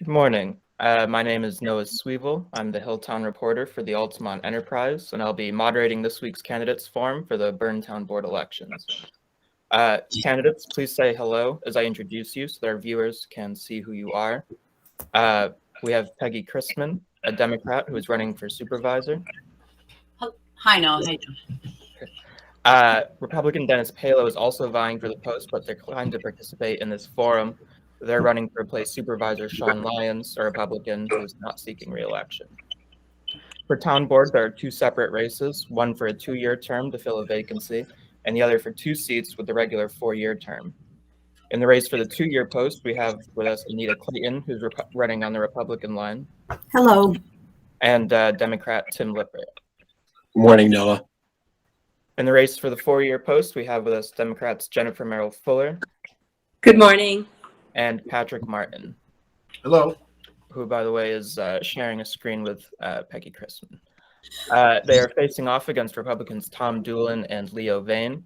Good morning. My name is Noah Sweevil. I'm the Hilltown reporter for the Altamont Enterprise, and I'll be moderating this week's candidates forum for the Berne Town Board elections. Candidates, please say hello as I introduce you so that our viewers can see who you are. We have Peggy Crissman, a Democrat who is running for supervisor. Hi, Noah. Republican Dennis Palo is also vying for the post, but declined to participate in this forum. They're running to replace Supervisor Sean Lyons, a Republican who is not seeking re-election. For town board, there are two separate races, one for a 2-year term to fill a vacancy, and the other for 2 seats with the regular 4-year term. In the race for the 2-year post, we have with us Anita Clayton, who's running on the Republican line. Hello. And Democrat Tim Lippert. Morning, Noah. In the race for the 4-year post, we have with us Democrats Jennifer Merrill Fuller. Good morning. And Patrick Martin. Hello. Who, by the way, is sharing a screen with Peggy Crissman. They are facing off against Republicans Tom Doolin and Leo Vane.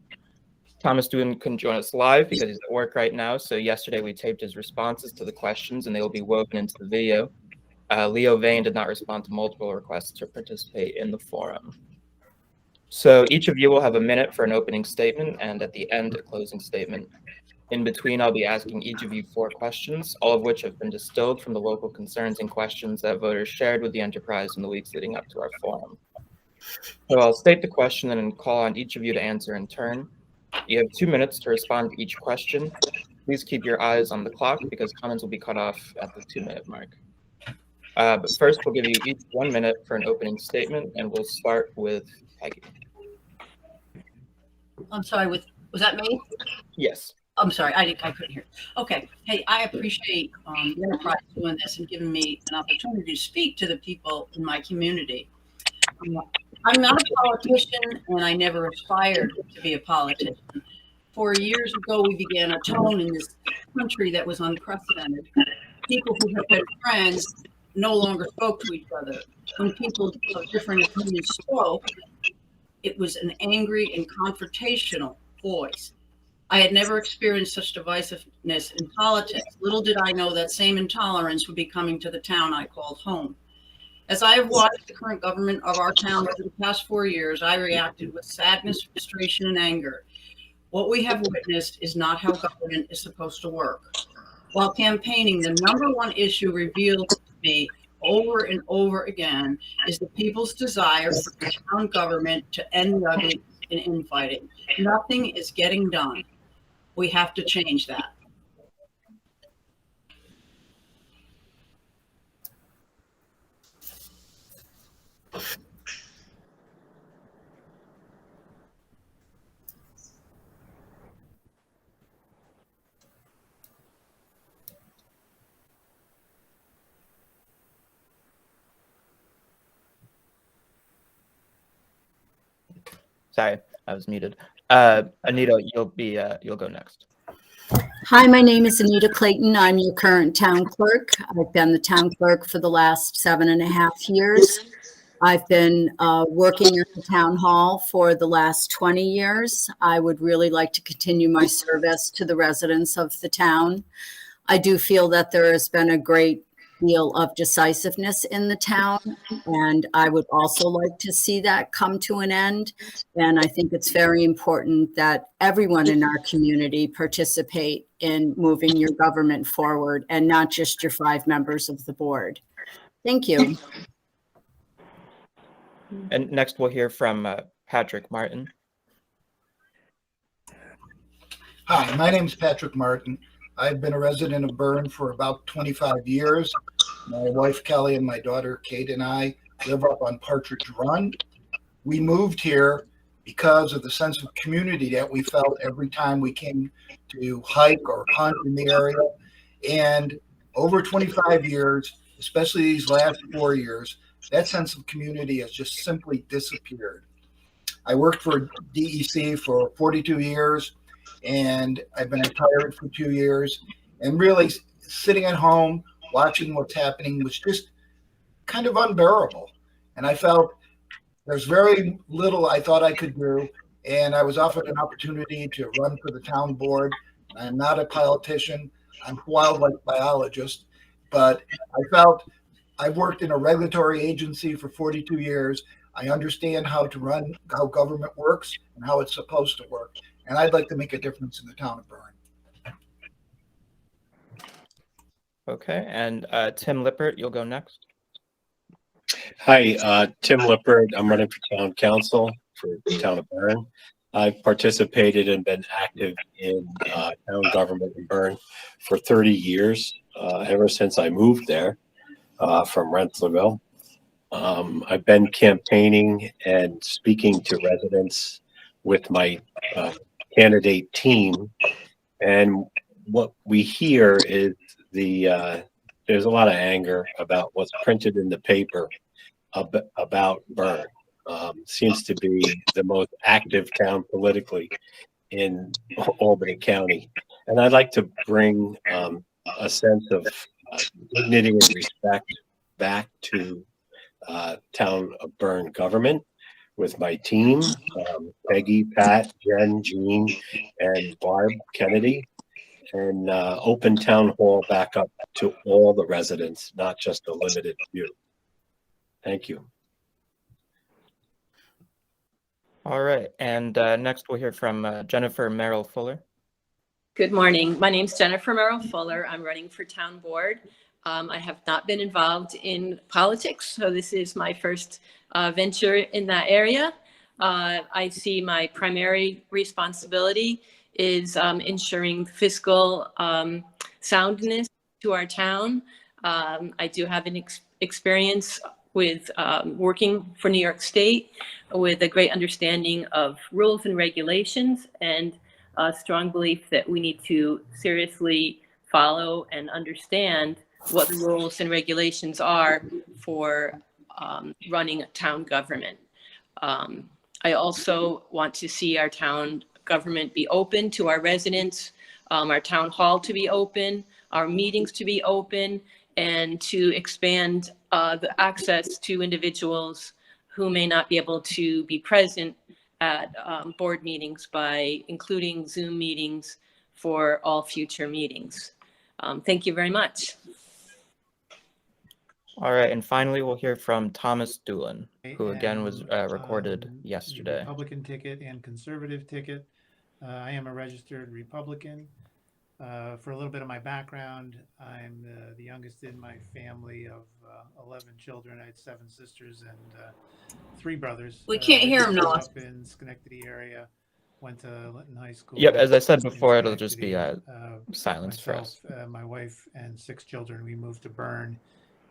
Thomas Doolin couldn't join us live because he's at work right now, so yesterday we taped his responses to the questions and they will be woven into the video. Leo Vane did not respond to multiple requests to participate in the forum. So each of you will have a minute for an opening statement and at the end a closing statement. In between, I'll be asking each of you 4 questions, all of which have been distilled from the local concerns and questions that voters shared with the enterprise in the weeks leading up to our forum. So I'll state the question and then call on each of you to answer in turn. You have 2 minutes to respond to each question. Please keep your eyes on the clock because comments will be cut off at the 2-minute mark. But first, we'll give you each 1 minute for an opening statement, and we'll start with Peggy. I'm sorry, was that me? Yes. I'm sorry, I couldn't hear. Okay. Hey, I appreciate the enterprise doing this and giving me an opportunity to speak to the people in my community. I'm not a politician, and I never aspired to be a politician. 4 years ago, we began a tone in this country that was unprecedented. People who had been friends no longer spoke to each other. When people of different opinions spoke, it was an angry and confrontational voice. I had never experienced such divisiveness in politics. Little did I know that same intolerance would be coming to the town I called home. As I have watched the current government of our town over the past 4 years, I reacted with sadness, frustration, and anger. What we have witnessed is not how government is supposed to work. While campaigning, the number one issue revealed to me over and over again is the people's desire for the town government to end the ugly and infighting. Nothing is getting done. We have to change that. Sorry, I was muted. Anita, you'll go next. Hi, my name is Anita Clayton. I'm your current town clerk. I've been the town clerk for the last 7.5 years. I've been working at the town hall for the last 20 years. I would really like to continue my service to the residents of the town. I do feel that there has been a great deal of decisiveness in the town, and I would also like to see that come to an end. And I think it's very important that everyone in our community participate in moving your government forward and not just your 5 members of the board. Thank you. And next we'll hear from Patrick Martin. Hi, my name is Patrick Martin. I've been a resident of Berne for about 25 years. My wife Kelly and my daughter Kate and I live up on Partridge Run. We moved here because of the sense of community that we felt every time we came to hike or hunt in the area. And over 25 years, especially these last 4 years, that sense of community has just simply disappeared. I worked for DEC for 42 years. And I've been retired for 2 years, and really sitting at home watching what's happening was just kind of unbearable. And I felt there's very little I thought I could do. And I was offered an opportunity to run for the town board. I'm not a politician. I'm a wildlife biologist. but I felt I've worked in a regulatory agency for 42 years. I understand how government works and how it's supposed to work. And I'd like to make a difference in the town of Berne. Okay, and Tim Lippert, you'll go next. Hi, Tim Lippert. I'm running for town council for the town of Berne. I've participated and been active in town government in Berne for 30 years, ever since I moved there from Rensselaerville. I've been campaigning and speaking to residents with my candidate team, and what we hear is there's a lot of anger about what's printed in the paper about Berne. Seems to be the most active town politically in Albany County, and I'd like to bring a sense of dignity and respect back to town of Berne government with my team, Peggy, Pat, Jen, Jean, and Barb Kennedy, and open town hall back up to all the residents, not just a limited few. Thank you. All right, and next we'll hear from Jennifer Merrill Fuller. Good morning. My name's Jennifer Merrill Fuller. I'm running for town board. I have not been involved in politics, so this is my first venture in that area. I see my primary responsibility is ensuring fiscal soundness to our town. I do have an experience with working for New York State with a great understanding of rules and regulations and a strong belief that we need to seriously follow and understand what the rules and regulations are for running a town government. I also want to see our town government be open to our residents, our town hall to be open, our meetings to be open, and to expand the access to individuals who may not be able to be present at board meetings by including Zoom meetings for all future meetings. Thank you very much. All right, and finally we'll hear from Thomas Doolin, who again was recorded yesterday. Republican ticket and conservative ticket. I am a registered Republican. For a little bit of my background, I'm the youngest in my family of 11 children. I had 7 sisters and 3 brothers. We can't hear him, Noah. Up in Schenectady area, went to Linton High School. Yep, as I said before, it'll just be silence for us. My wife and 6 children, we moved to Berne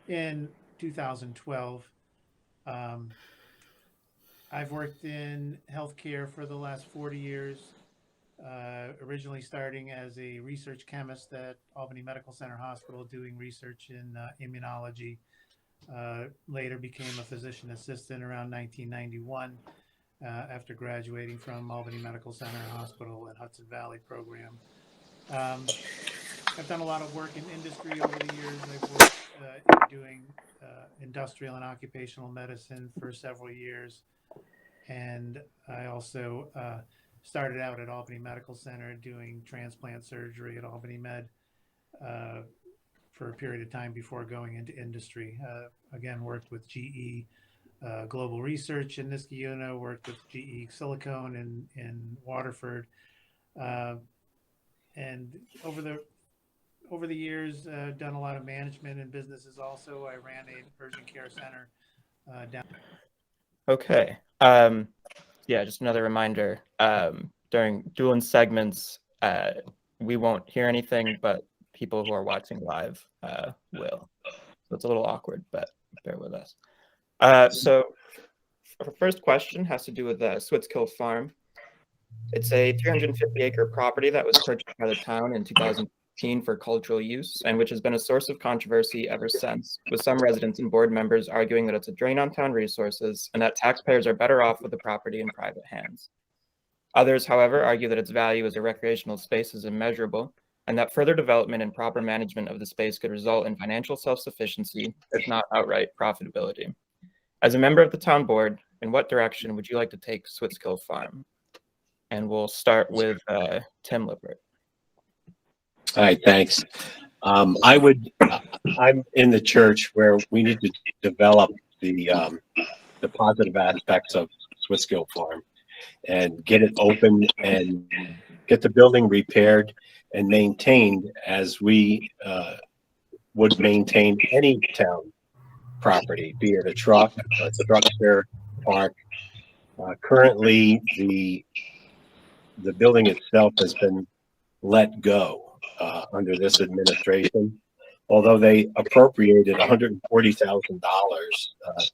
in 2012. I've worked in healthcare for the last 40 years. Originally starting as a research chemist at Albany Medical Center Hospital doing research in immunology. Later became a physician assistant around 1991 after graduating from Albany Medical Center Hospital and Hudson Valley program. I've done a lot of work in industry over the years. I've worked doing industrial and occupational medicine for several years. And I also started out at Albany Medical Center doing transplant surgery at Albany Med for a period of time before going into industry. Again, worked with GE Global Research in Niskayuna, worked with GE Silicone in Waterford. And over the years, done a lot of management in businesses also. I ran an urgent care center down. Okay. Yeah, just another reminder. During Doolin segments, we won't hear anything, but people who are watching live will. So it's a little awkward, but bear with us. So our first question has to do with Switskill Farm. It's a 350-acre property that was purchased by the town in 2015 for cultural use, and which has been a source of controversy ever since, with some residents and board members arguing that it's a drain on town resources and that taxpayers are better off with the property in private hands. Others, however, argue that its value as a recreational space is immeasurable, and that further development and proper management of the space could result in financial self-sufficiency, if not outright profitability. As a member of the town board, in what direction would you like to take Switskill Farm? And we'll start with Tim Lippert. All right, thanks. I I'm in the church where we need to develop the positive aspects of Swissgill Farm and get it open and get the building repaired and maintained as we would maintain any town property, be it a truck, a structure, park. Currently, the building itself has been let go under this administration. Although they appropriated $140,000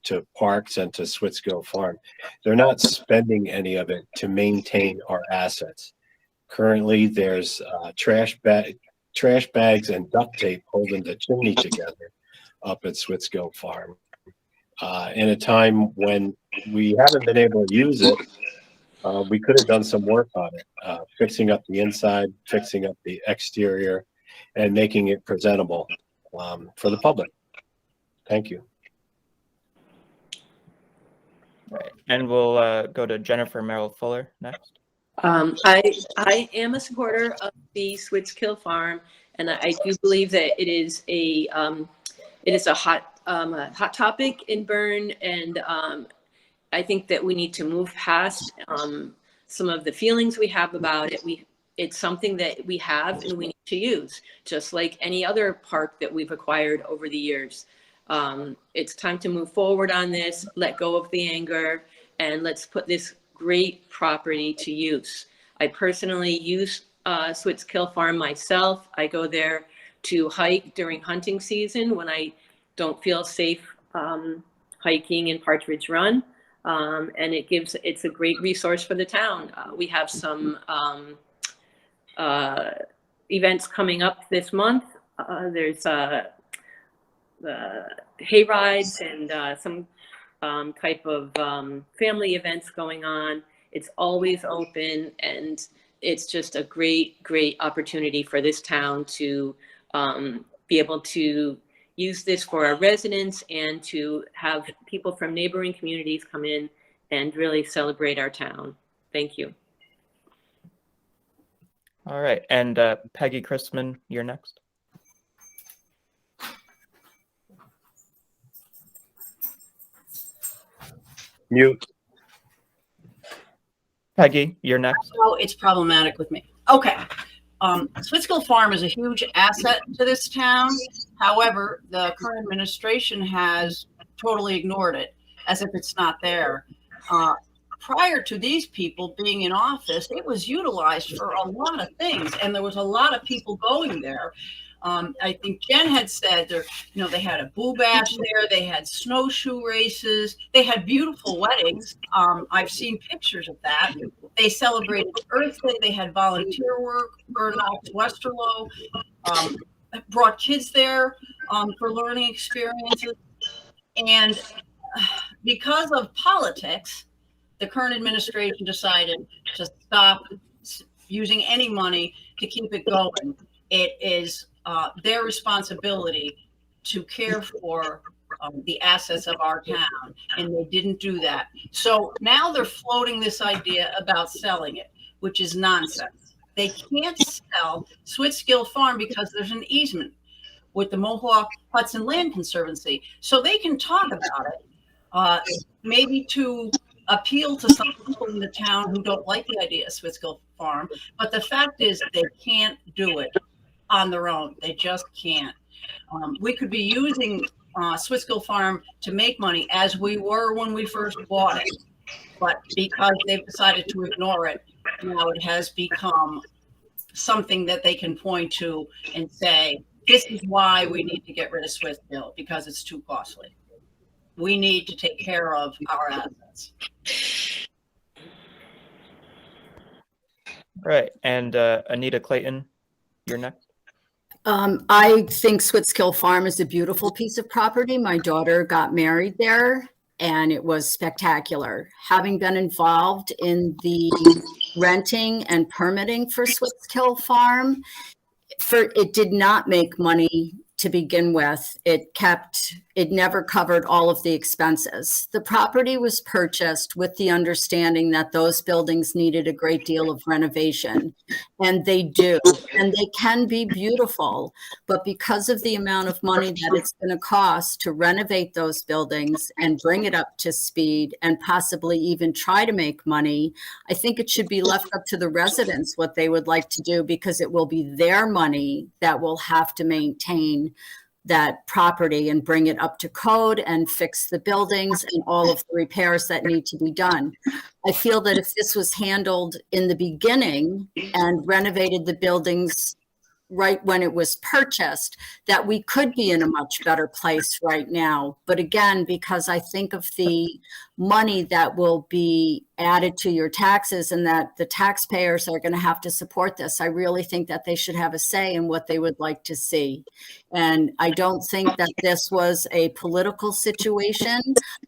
to parks and to Swissgill Farm, they're not spending any of it to maintain our assets. Currently, there's trash bags and duct tape holding the chimney together up at Swissgill Farm. In a time when we haven't been able to use it, we could have done some work on it, fixing up the inside, fixing up the exterior, and making it presentable for the public. Thank you. Right. And we'll go to Jennifer Merrill Fuller next. I am a supporter of the Swissgill Farm, and I do believe that it is a hot topic in Berne, and I think that we need to move past some of the feelings we have about it. It's something that we have and we need to use, just like any other park that we've acquired over the years. It's time to move forward on this, let go of the anger, and let's put this great property to use. I personally use Swissgill Farm myself. I go there to hike during hunting season when I don't feel safe hiking in Partridge Run. And it's a great resource for the town. We have some events coming up this month. There's hay rides and some type of family events going on. It's always open, and it's just a great opportunity for this town to be able to use this for our residents and to have people from neighboring communities come in and really celebrate our town. Thank you. All right, and Peggy Crissman, you're next. Mute. Peggy, you're next. Oh, it's problematic with me. Okay. Swissgill Farm is a huge asset to this town. However, the current administration has totally ignored it as if it's not there. Prior to these people being in office, it was utilized for a lot of things, and there was a lot of people going there. I think Jen had said there, they had a boo bash there, they had snowshoe races, they had beautiful weddings. I've seen pictures of that. They celebrated Earth Day, they had volunteer work, Berne, Westerlo, brought kids there for learning experiences. And because of politics, the current administration decided to stop using any money to keep it going. It is their responsibility to care for the assets of our town, and they didn't do that. So now they're floating this idea about selling it, which is nonsense. They can't sell Swissgill Farm because there's an easement with the Mohawk Hudson Land Conservancy. So they can talk about it, maybe to appeal to some people in the town who don't like the idea of Swissgill Farm. But the fact is they can't do it on their own. They just can't. We could be using Swissgill Farm to make money as we were when we first bought it. But because they've decided to ignore it, now it has become something that they can point to and say, this is why we need to get rid of Swissgill, because it's too costly. We need to take care of our assets. All right, and Anita Clayton, you're next. I think Swissgill Farm is a beautiful piece of property. My daughter got married there, and it was spectacular. Having been involved in the renting and permitting for Swissgill Farm, it did not make money to begin with, it never covered all of the expenses. The property was purchased with the understanding that those buildings needed a great deal of renovation, and they do, and they can be beautiful. But because of the amount of money that it's going to cost to renovate those buildings and bring it up to speed and possibly even try to make money, I think it should be left up to the residents what they would like to do, because it will be their money that will have to maintain that property and bring it up to code and fix the buildings and all of the repairs that need to be done. I feel that if this was handled in the beginning and renovated the buildings right when it was purchased, that we could be in a much better place right now. But again, because I think of the money that will be added to your taxes and that the taxpayers are going to have to support this, I really think that they should have a say in what they would like to see. And I don't think that this was a political situation.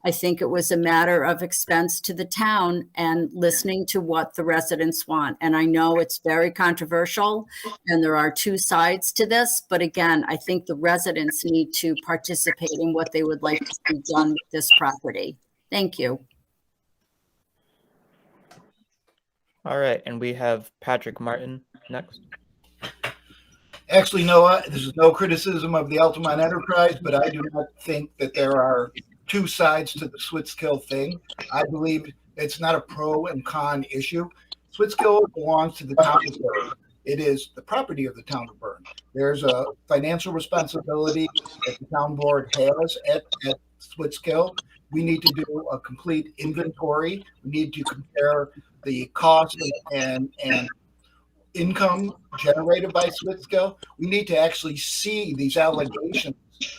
I think it was a matter of expense to the town and listening to what the residents want. And I know it's very controversial and there are two sides to this, but again, I think the residents need to participate in what they would like to see done with this property. Thank you. All right, and we have Patrick Martin next. Actually, Noah, this is no criticism of the Altamont Enterprise, but I do not think that there are two sides to the Switskill thing. I believe it's not a pro and con issue. Switskill belongs to the town of Berne. It is the property of the town of Berne. There's a financial responsibility that the town board has at Switskill. We need to do a complete inventory. We need to compare the cost and income generated by Switskill. We need to actually see these allegations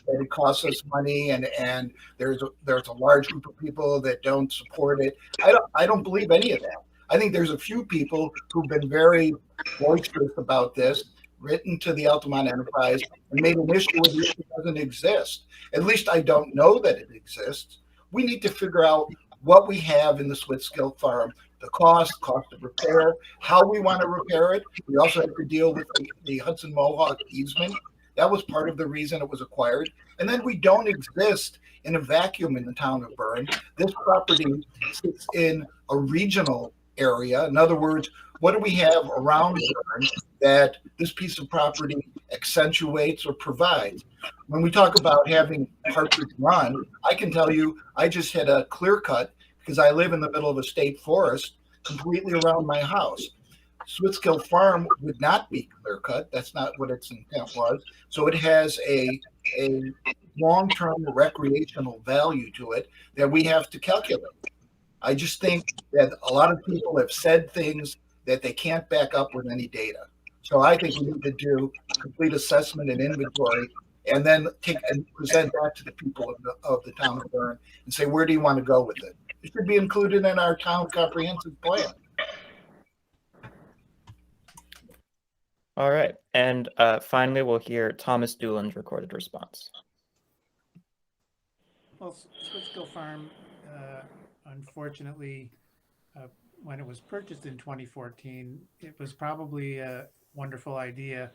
that it costs us money and there's a large group of people that don't support it. I don't believe any of that. I think there's a few people who've been very boisterous about this, written to the Altamont Enterprise and made an issue with it that doesn't exist. At least I don't know that it exists. We need to figure out what we have in the Switskill farm, the cost of repair, how we want to repair it. We also have to deal with the Hudson Mohawk easement. That was part of the reason it was acquired. And then we don't exist in a vacuum in the town of Berne. This property sits in a regional area. In other words, what do we have around Berne that this piece of property accentuates or provides? When we talk about having Partridge Run, I can tell you I just had a clear cut because I live in the middle of a state forest completely around my house. Switskill Farm would not be clear cut. That's not what its intent was. So it has a long-term recreational value to it that we have to calculate. I just think that a lot of people have said things that they can't back up with any data. So I think we need to do a complete assessment and inventory and then take and present that to the people of the town of Berne and say, where do you want to go with it? It should be included in our town comprehensive plan. All right, and finally, we'll hear Thomas Doolin's recorded response. Well, Switskill Farm, unfortunately, when it was purchased in 2014, it was probably a wonderful idea.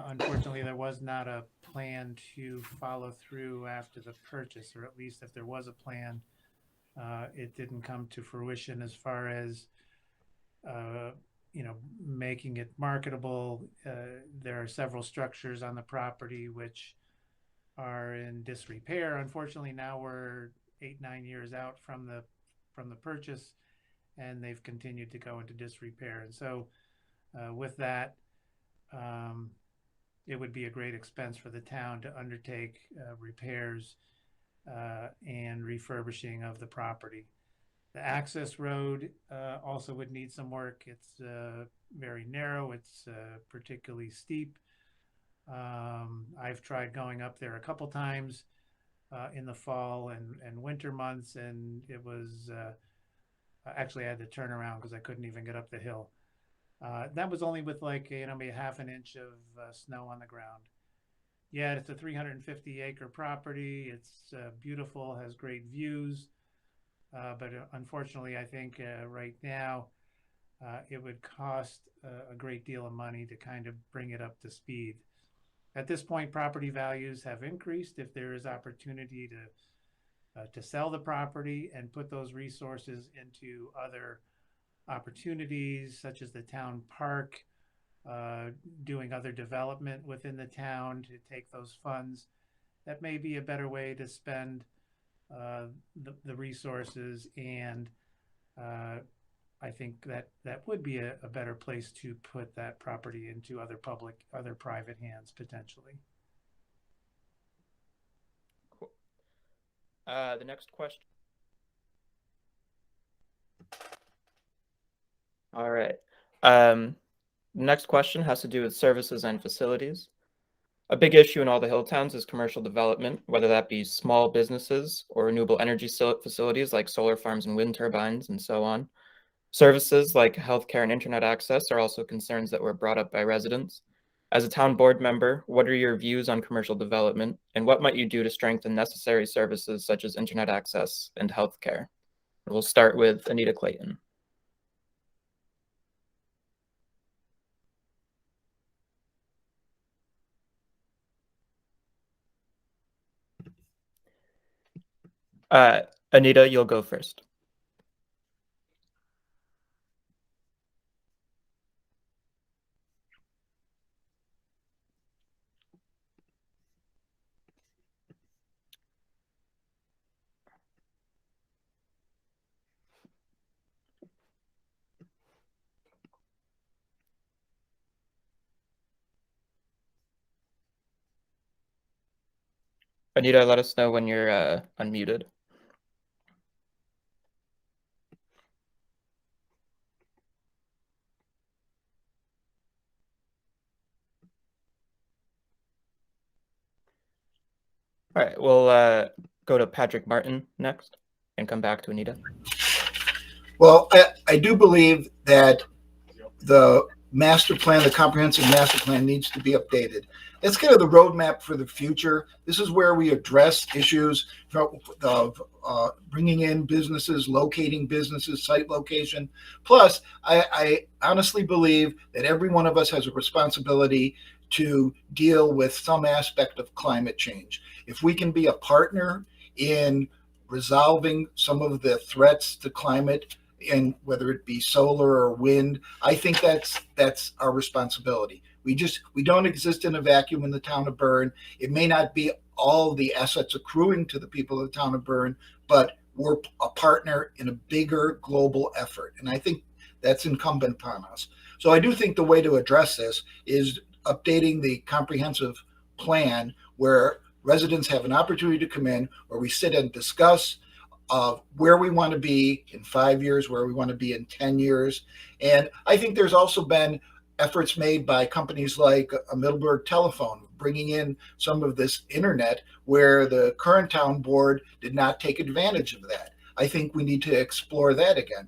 Unfortunately, there was not a plan to follow through after the purchase, or at least if there was a plan, it didn't come to fruition as far as making it marketable. There are several structures on the property which are in disrepair. Unfortunately, now we're 8-9 years out from the purchase, and they've continued to go into disrepair. And so with that, it would be a great expense for the town to undertake repairs and refurbishing of the property. The access road also would need some work. It's very narrow. It's particularly steep. I've tried going up there a couple times in the fall and winter months, and it was actually I had to turn around because I couldn't even get up the hill. That was only with maybe a half an inch of snow on the ground. Yeah, it's a 350-acre property. It's beautiful, has great views. But unfortunately, I think right now it would cost a great deal of money to kind of bring it up to speed. At this point, property values have increased. If there is opportunity to sell the property and put those resources into other opportunities, such as the town park, doing other development within the town to take those funds, that may be a better way to spend the resources. And I think that would be a better place to put that property into other private hands potentially. Cool. The next question. All right. Next question has to do with services and facilities. A big issue in all the hill towns is commercial development, whether that be small businesses or renewable energy facilities like solar farms and wind turbines and so on. Services like healthcare and internet access are also concerns that were brought up by residents. As a town board member, what are your views on commercial development, and what might you do to strengthen necessary services such as internet access and healthcare? We'll start with Anita Clayton. Anita, you'll go first. Anita, let us know when you're unmuted. All right, we'll go to Patrick Martin next and come back to Anita. Well, I do believe that the master plan, the comprehensive master plan, needs to be updated. That's kind of the roadmap for the future. This is where we address issues of bringing in businesses, locating businesses, site location. Plus, I honestly believe that every one of us has a responsibility to deal with some aspect of climate change. If we can be a partner in resolving some of the threats to climate, and whether it be solar or wind, I think that's our responsibility. We don't exist in a vacuum in the town of Berne. It may not be all the assets accruing to the people of the town of Berne, but we're a partner in a bigger global effort. And I think that's incumbent upon us. So I do think the way to address this is updating the comprehensive plan where residents have an opportunity to come in, where we sit and discuss where we want to be in 5 years, where we want to be in 10 years. And I think there's also been efforts made by companies like Middleburg Telephone, bringing in some of this internet where the current town board did not take advantage of that. I think we need to explore that again.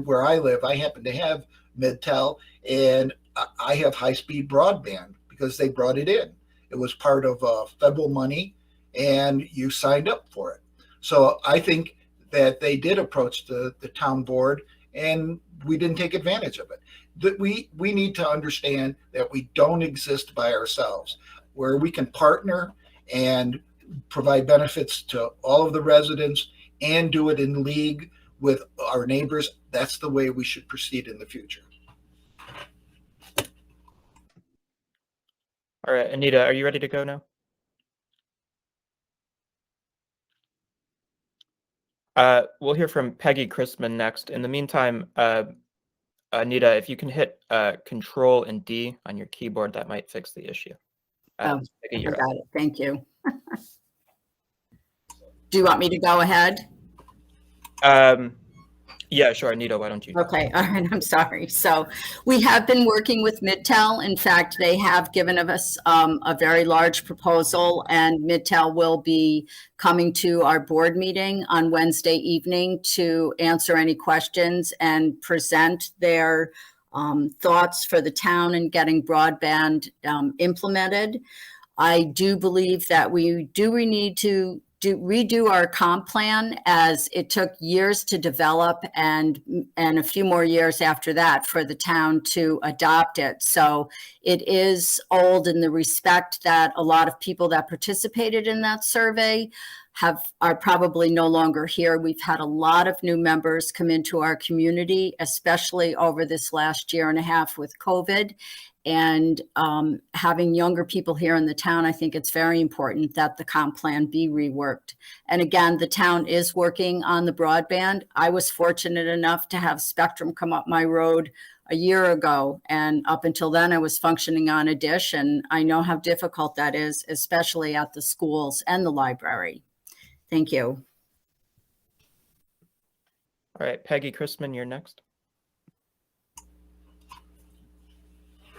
Where I live, I happen to have Midtel, and I have high-speed broadband because they brought it in. It was part of federal money, and you signed up for it. So I think that they did approach the town board, and we didn't take advantage of it. That we need to understand that we don't exist by ourselves, where we can partner and provide benefits to all of the residents and do it in league with our neighbors. That's the way we should proceed in the future. All right, Anita, are you ready to go now? We'll hear from Peggy Crissman next. In the meantime, Anita, if you can hit Control and D on your keyboard, that might fix the issue. Peggy, I you're up. got it. Thank you. Do you want me to go ahead? Yeah, sure. Anita, why don't you? Okay, all right, I'm sorry. So we have been working with Midtel. In fact, they have given us a very large proposal, and Midtel will be coming to our board meeting on Wednesday evening to answer any questions and present their thoughts for the town and getting broadband implemented. I do believe that we need to redo our comp plan, as it took years to develop and a few more years after that for the town to adopt it. So it is old in the respect that a lot of people that participated in that survey are probably no longer here. We've had a lot of new members come into our community, especially over this last year and a half with COVID. And having younger people here in the town, I think it's very important that the comp plan be reworked. And again, the town is working on the broadband. I was fortunate enough to have Spectrum come up my road a year ago. And up until then, I was functioning on a dish. And I know how difficult that is, especially at the schools and the library. Thank you. All right, Peggy Crissman, you're next.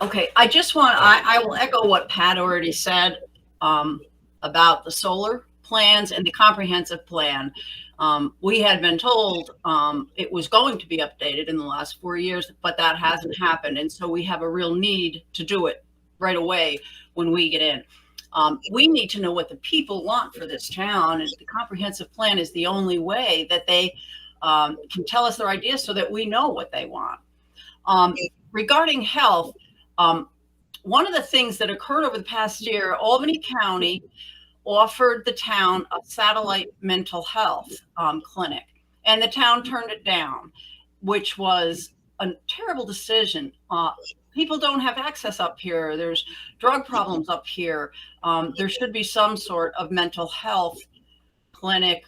Okay, I just want, I will echo what Pat already said about the solar plans and the comprehensive plan. We had been told it was going to be updated in the last 4 years, but that hasn't happened. And so we have a real need to do it right away when we get in. We need to know what the people want for this town, and the comprehensive plan is the only way that they can tell us their ideas so that we know what they want. Regarding health, one of the things that occurred over the past year, Albany County offered the town a satellite mental health clinic, and the town turned it down, which was a terrible decision. People don't have access up here. There's drug problems up here. There should be some sort of mental health clinic,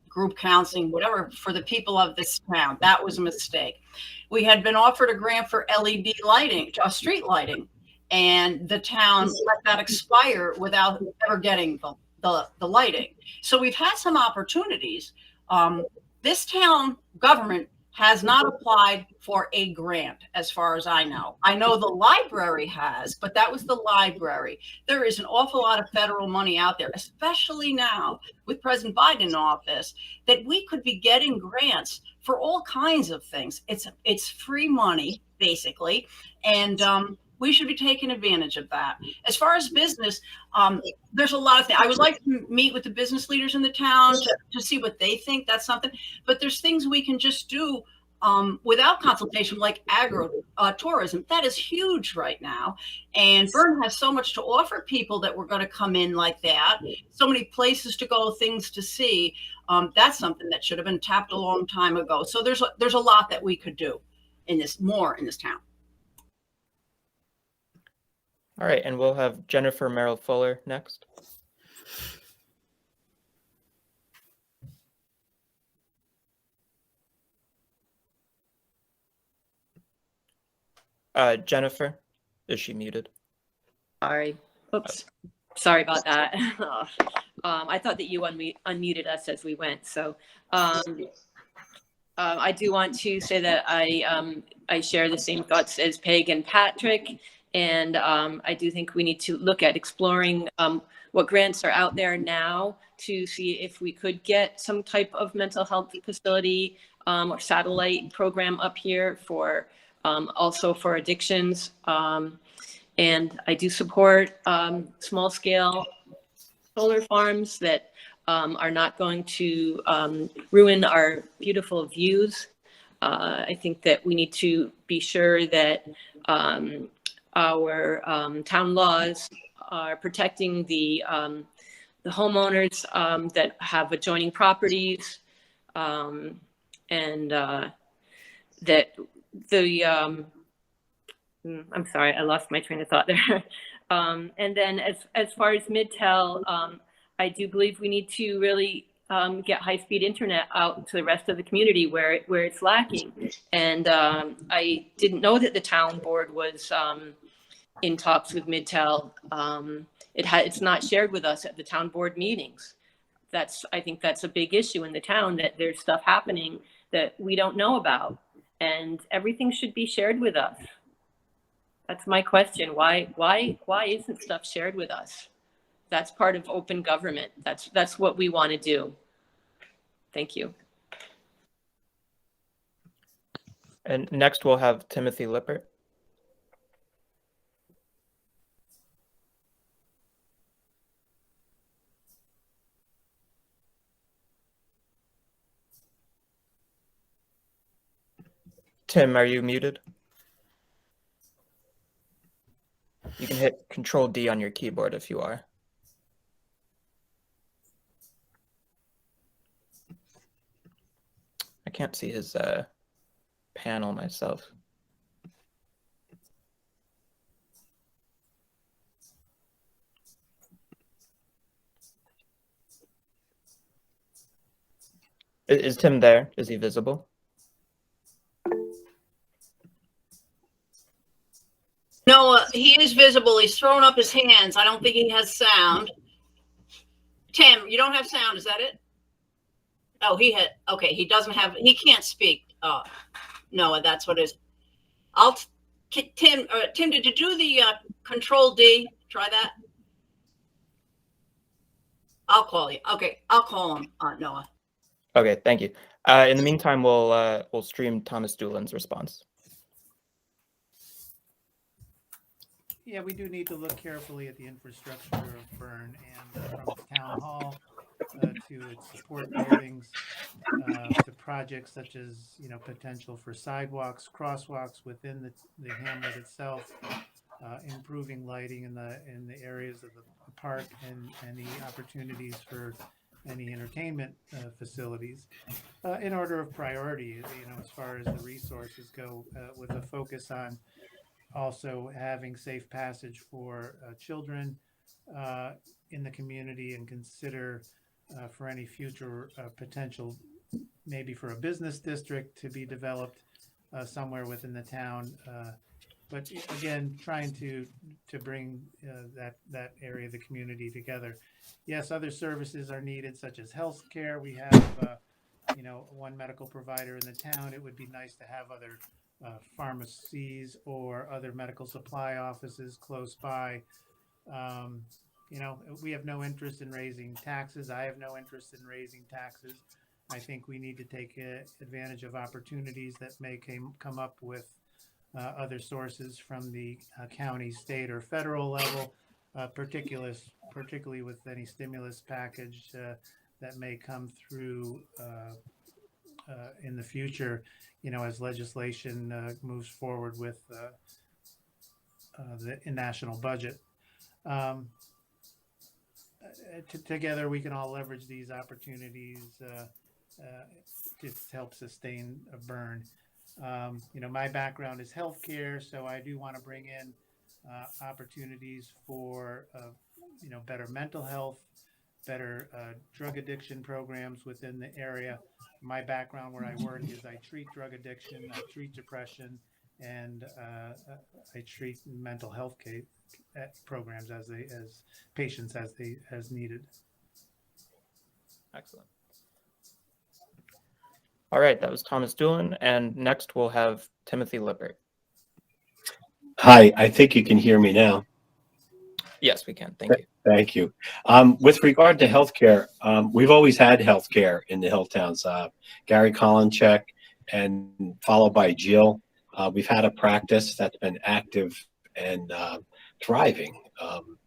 group counseling, whatever, for the people of this town. That was a mistake. We had been offered a grant for LED lighting, street lighting, and the town let that expire without ever getting the lighting. So we've had some opportunities. This town government has not applied for a grant, as far as I know. I know the library has, but that was the library. There is an awful lot of federal money out there, especially now with President Biden in office, that we could be getting grants for all kinds of things. It's free money, basically, and we should be taking advantage of that. As far as business, there's a lot of things. I would like to meet with the business leaders in the town to see what they think. That's something. But there's things we can just do without consultation, like agro-tourism. That is huge right now. And Berne has so much to offer people that we're going to come in like that. So many places to go, things to see. That's something that should have been tapped a long time ago. So there's a lot that we could do in this town. All right, and we'll have Jennifer Merrill Fuller next. Jennifer, is she muted? Sorry. Oops. Sorry about that. I thought that you unmuted us as we went. So I do want to say that I share the same thoughts as Peg and Patrick. And I do think we need to look at exploring what grants are out there now to see if we could get some type of mental health facility or satellite program up here for also for addictions. And I do support small scale solar farms that are not going to ruin our beautiful views. I think that we need to be sure that our town laws are protecting the homeowners that have adjoining properties, and that the I'm sorry, I lost my train of thought there. And then as far as Midtel, I do believe we need to really get high-speed internet out to the rest of the community where it's lacking. And I didn't know that the town board was in talks with Midtel. It's not shared with us at the town board meetings. I think that's a big issue in the town, that there's stuff happening that we don't know about, and everything should be shared with us. That's my question. Why isn't stuff shared with us? That's part of open government. That's what we want to do. Thank you. And next we'll have Timothy Lippert. Tim, are you muted? You can hit Control D on your keyboard if you are. I can't see his panel myself. Is Tim there? Is he visible? No, he is visible. He's throwing up his hands. I don't think he has sound. Tim, you don't have sound. Is that it? Oh, okay. He doesn't have, he can't speak. No, that's what it is. Tim, did you do the Control D? Try that. I'll call you. Okay, I'll call him, Noah. Okay, thank you. In the meantime, we'll stream Thomas Doolin's response. Yeah, we do need to look carefully at the infrastructure of Berne, and from the town hall to its support buildings, to projects such as, potential for sidewalks, crosswalks within the hamlet itself, improving lighting in the areas of the park, and the opportunities for any entertainment facilities. In order of priority, as far as the resources go, with a focus on also having safe passage for children in the community, and consider for any future potential, maybe for a business district to be developed somewhere within the town. But again, trying to bring that area of the community together. Yes, other services are needed, such as health care. We have, one medical provider in the town. It would be nice to have other pharmacies or other medical supply offices close by. We have no interest in raising taxes. I have no interest in raising taxes. I think we need to take advantage of opportunities that may come up with other sources from the county, state, or federal level, particularly with any stimulus package that may come through in the future, as legislation moves forward with the national budget. Together, we can all leverage these opportunities to help sustain Berne. My background is healthcare, so I do want to bring in opportunities for better mental health, better drug addiction programs within the area. My background, where I work, is I treat drug addiction, I treat depression, and I treat mental health programs as patients as needed. Excellent. All right, that was Thomas Doolin, and next we'll have Timothy Lippert. Hi, I think you can hear me now. Yes, we can. Thank you. Thank you. With regard to healthcare, we've always had healthcare in the hill towns. Gary Kolinchek, and followed by Jill. We've had a practice that's been active and thriving.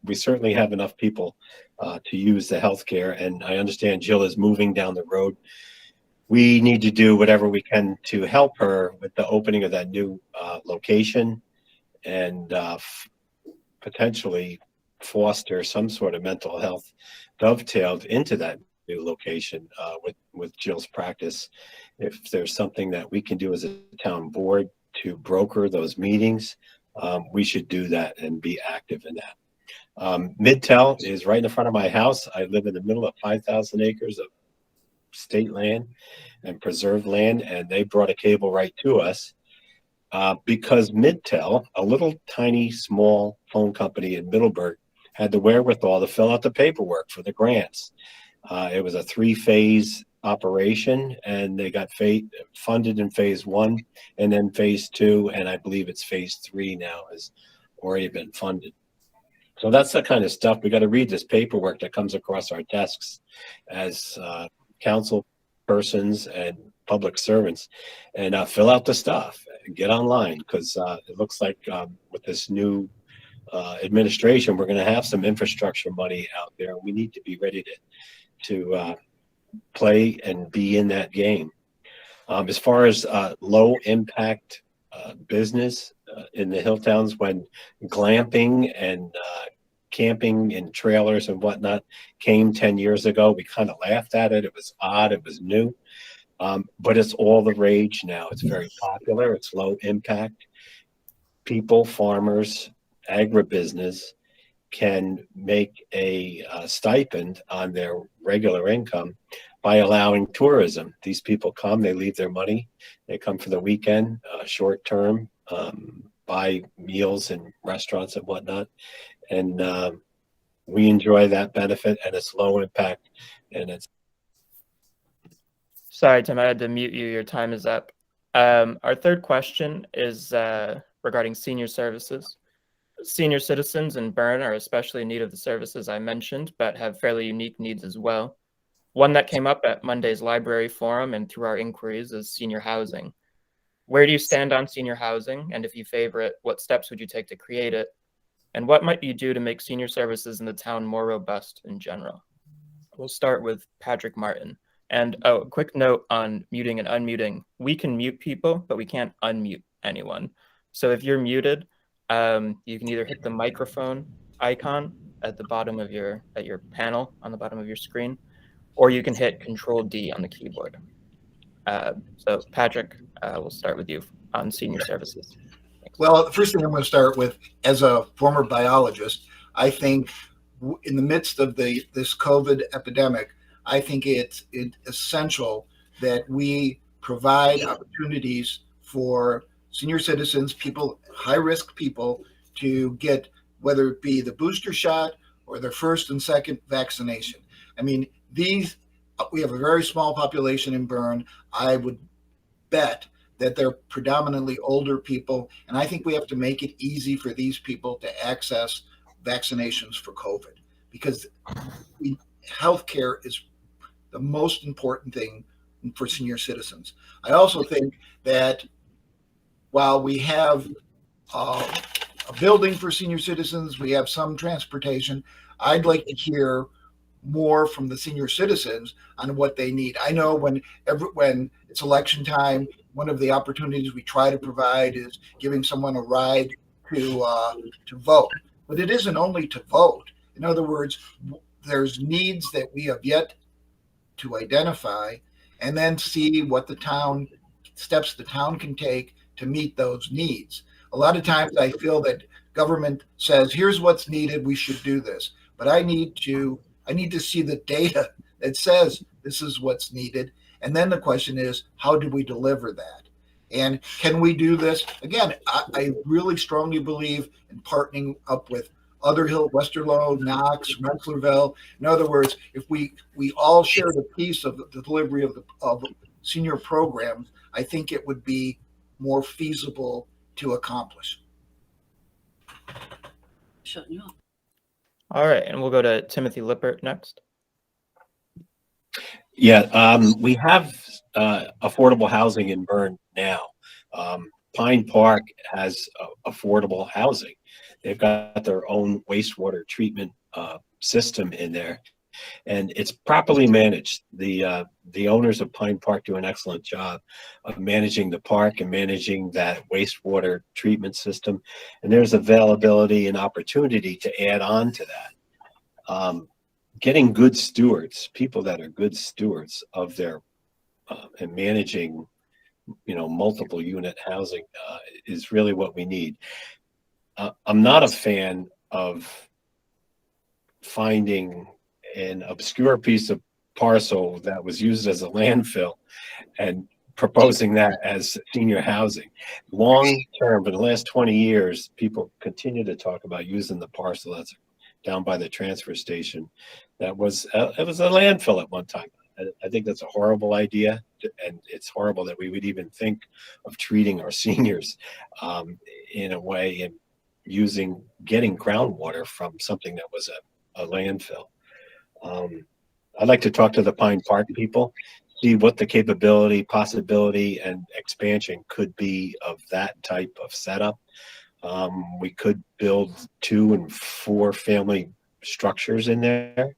We certainly have enough people to use the healthcare, and I understand Jill is moving down the road. We need to do whatever we can to help her with the opening of that new location, and potentially foster some sort of mental health dovetailed into that new location with Jill's practice. If there's something that we can do as a town board to broker those meetings, we should do that and be active in that. Midtel is right in the front of my house. I live in the middle of 5,000 acres of state land and preserved land, and they brought a cable right to us because Midtel, a little tiny small phone company in Middleburg, had the wherewithal to fill out the paperwork for the grants. It was a 3-phase operation, and they got funded in phase 1 and then phase 2, and I believe it's phase 3 now has already been funded. So that's the kind of stuff we got to read, this paperwork that comes across our desks as council persons and public servants, and fill out the stuff and get online, because it looks like with this new administration, we're going to have some infrastructure money out there. We need to be ready to play and be in that game. As far as low impact business in the hill towns, when glamping and camping in trailers and whatnot came 10 years ago, we kind of laughed at it. It was odd. It was new. But it's all the rage now. It's very popular. It's low impact. People, farmers, agribusiness can make a stipend on their regular income by allowing tourism. These people come, they leave their money, they come for the weekend, short term, buy meals in restaurants and whatnot. And we enjoy that benefit, and it's low impact, and it's. Sorry, Tim, I had to mute you. Your time is up. Our third question is regarding senior services. Senior citizens in Berne are especially in need of the services I mentioned, but have fairly unique needs as well. One that came up at Monday's library forum and through our inquiries is senior housing. Where do you stand on senior housing? And if you favor it, what steps would you take to create it? And what might you do to make senior services in the town more robust in general? We'll start with Patrick Martin. And a quick note on muting and unmuting. We can mute people, but we can't unmute anyone. So if you're muted, you can either hit the microphone icon at the bottom of your panel on the bottom of your screen, or you can hit Control D on the keyboard. So Patrick, we'll start with you on senior services. Thanks. Well, the first thing I'm going to start with, as a former biologist, I think in the midst of this COVID epidemic, I think it's essential that we provide opportunities for senior citizens, people, high-risk people, to get, whether it be the booster shot or their first and second vaccination. I mean, we have a very small population in Berne. I would bet that they're predominantly older people, and I think we have to make it easy for these people to access vaccinations for COVID, because healthcare is the most important thing for senior citizens. I also think that while we have a building for senior citizens, we have some transportation, I'd like to hear more from the senior citizens on what they need. I know when it's election time, one of the opportunities we try to provide is giving someone a ride to vote. But it isn't only to vote. In other words, there's needs that we have yet to identify, and then see what steps the town can take to meet those needs. A lot of times I feel that government says, here's what's needed, we should do this. But I need to see the data that says this is what's needed. And then the question is, how do we deliver that? And can we do this? Again, I really strongly believe in partnering up with Otherhill, Westerlo, Knox, Rensselaerville. In other words, if we all share the piece of the delivery of senior programs, I think it would be more feasible to accomplish. Shutting you up. All right, and we'll go to Timothy Lippert next. Yeah, we have affordable housing in Berne now. Pine Park has affordable housing. They've got their own wastewater treatment system in there, and it's properly managed. The owners of Pine Park do an excellent job of managing the park and managing that wastewater treatment system. And there's availability and opportunity to add on to that. Getting good stewards, people that are good stewards of their and managing, multiple unit housing is really what we need. I'm not a fan of finding an obscure piece of parcel that was used as a landfill and proposing that as senior housing. Long term, for the last 20 years, people continue to talk about using the parcel that's down by the transfer station. It was a landfill at one time. I think that's a horrible idea, and it's horrible that we would even think of treating our seniors in a way and getting groundwater from something that was a landfill. I'd like to talk to the Pine Park people, see what the capability, possibility, and expansion could be of that type of setup. We could build 2 and 4 family structures in there,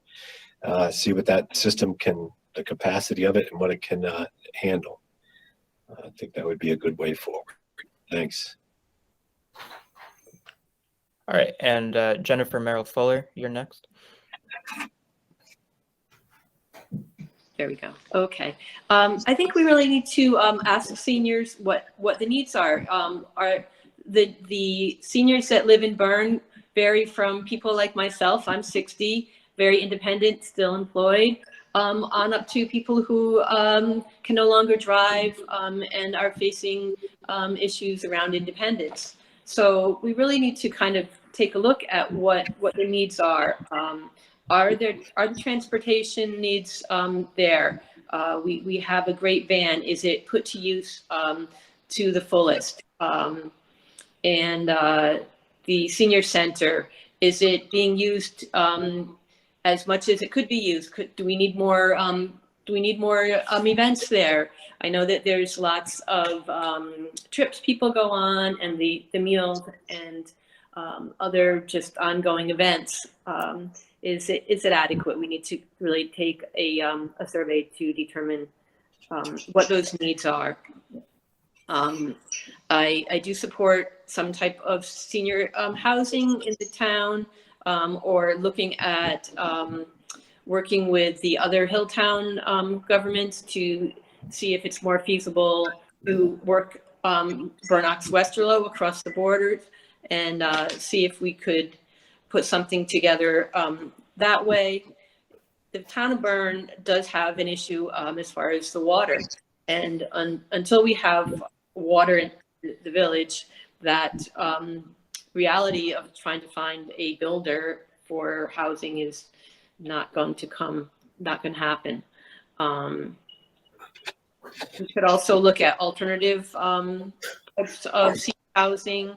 see what that system the capacity of it and what it can handle. I think that would be a good way forward. Thanks. All right, and Jennifer Merrill Fuller, you're next. There we go. Okay. I think we really need to ask seniors what the needs are. Are the seniors that live in Berne vary from people like myself. I'm 60, very independent, still employed, on up to people who can no longer drive and are facing issues around independence. So we really need to kind of take a look at what the needs are. Are the transportation needs there? We have a great van. Is it put to use to the fullest? And the senior center, is it being used as much as it could be used? Do we need more? Do we need more events there? I know that there's lots of trips people go on, and the meals and other just ongoing events. Is it adequate? We need to really take a survey to determine what those needs are. I do support some type of senior housing in the town, or looking at working with the other Hilltown governments to see if it's more feasible to work Berne Westerlo across the borders, and see if we could put something together that way. The town of Berne does have an issue as far as the water, and until we have water in the village, that reality of trying to find a builder for housing is not going to happen. We could also look at alternative types of senior housing,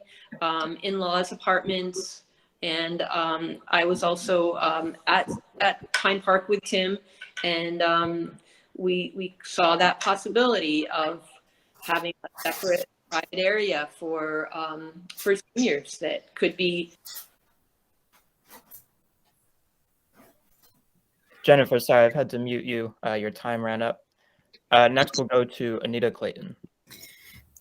in-laws apartments. And I was also at Pine Park with Tim, and we saw that possibility of having a separate private area for seniors that could be. Jennifer, sorry, I've had to mute you. Your time ran up. Next, we'll go to Anita Clayton.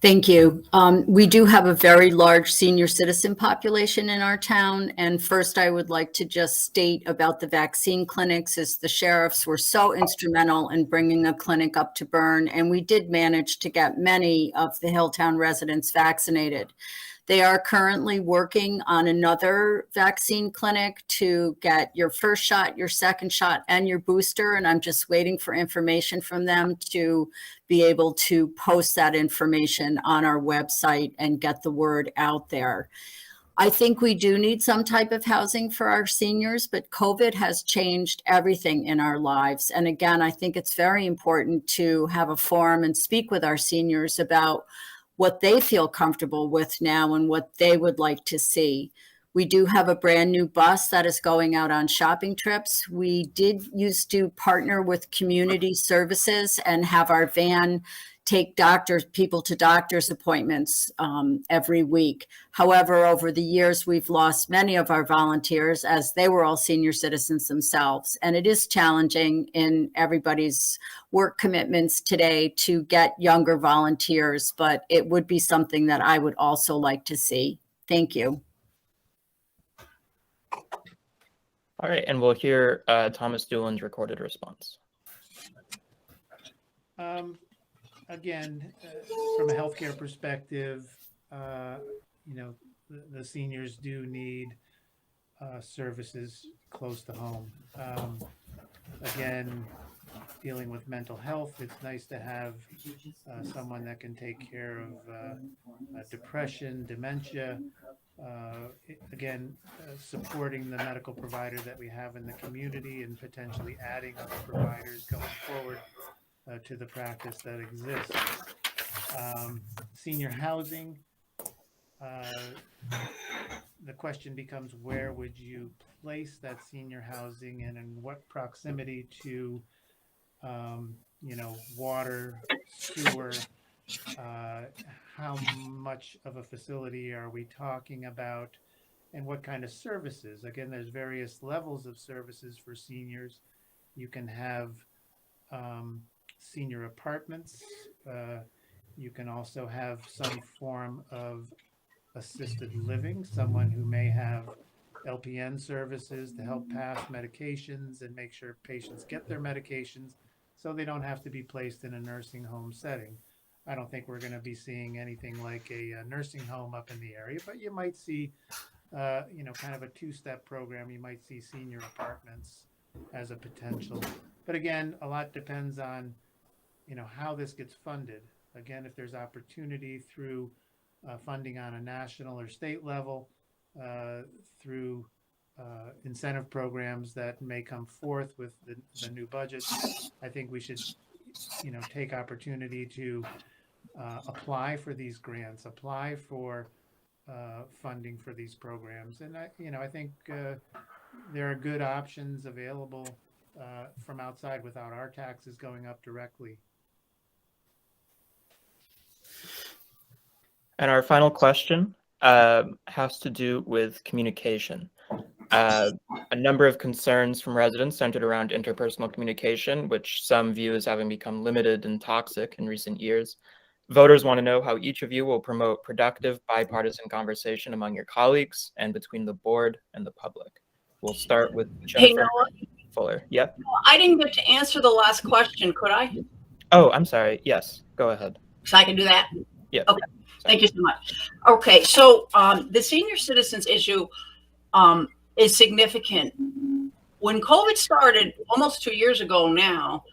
Thank you. We do have a very large senior citizen population in our town. And first, I would like to just state about the vaccine clinics, as the sheriffs were so instrumental in bringing a clinic up to Berne. And we did manage to get many of the Hilltown residents vaccinated. They are currently working on another vaccine clinic to get your first shot, your second shot, and your booster. And I'm just waiting for information from them to be able to post that information on our website and get the word out there. I think we do need some type of housing for our seniors, but COVID has changed everything in our lives. And again, I think it's very important to have a forum and speak with our seniors about what they feel comfortable with now and what they would like to see. We do have a brand new bus that is going out on shopping trips. We did used to partner with community services and have our van take people to doctor's appointments every week. However, over the years, we've lost many of our volunteers as they were all senior citizens themselves. And it is challenging in everybody's work commitments today to get younger volunteers, but it would be something that I would also like to see. Thank you. All right, and we'll hear Thomas Doolin's recorded response. Again, from a healthcare perspective, the seniors do need services close to home. Again, dealing with mental health, it's nice to have someone that can take care of depression, dementia. Supporting the medical provider that we have in the community and potentially adding other providers going forward to the practice that exists. Senior housing, the question becomes, where would you place that senior housing and in what proximity to, water, sewer, how much of a facility are we talking about, and what kind of services? Again, there's various levels of services for seniors. You can have senior apartments. You can also have some form of assisted living, someone who may have LPN services to help pass medications and make sure patients get their medications so they don't have to be placed in a nursing home setting. I don't think we're going to be seeing anything like a nursing home up in the area, but you might see, kind of a two-step program. You might see senior apartments as a potential. But again, a lot depends on, how this gets funded. Again, if there's opportunity through funding on a national or state level, through incentive programs that may come forth with the new budget, I think we should, take opportunity to apply for these grants, apply for funding for these programs. And I think there are good options available from outside without our taxes going up directly. And our final question has to do with communication. A number of concerns from residents centered around interpersonal communication, which some view as having become limited and toxic in recent years. Voters want to know how each of you will promote productive bipartisan conversation among your colleagues and between the board and the public. We'll start with Jennifer Fuller. Yep. I didn't get to answer the last question. Could I? Oh, I'm sorry. Yes, go ahead. So I can do that? Yeah. Okay. Thank you so much. Okay. So the senior citizens issue is significant. When COVID started almost 2 years ago now,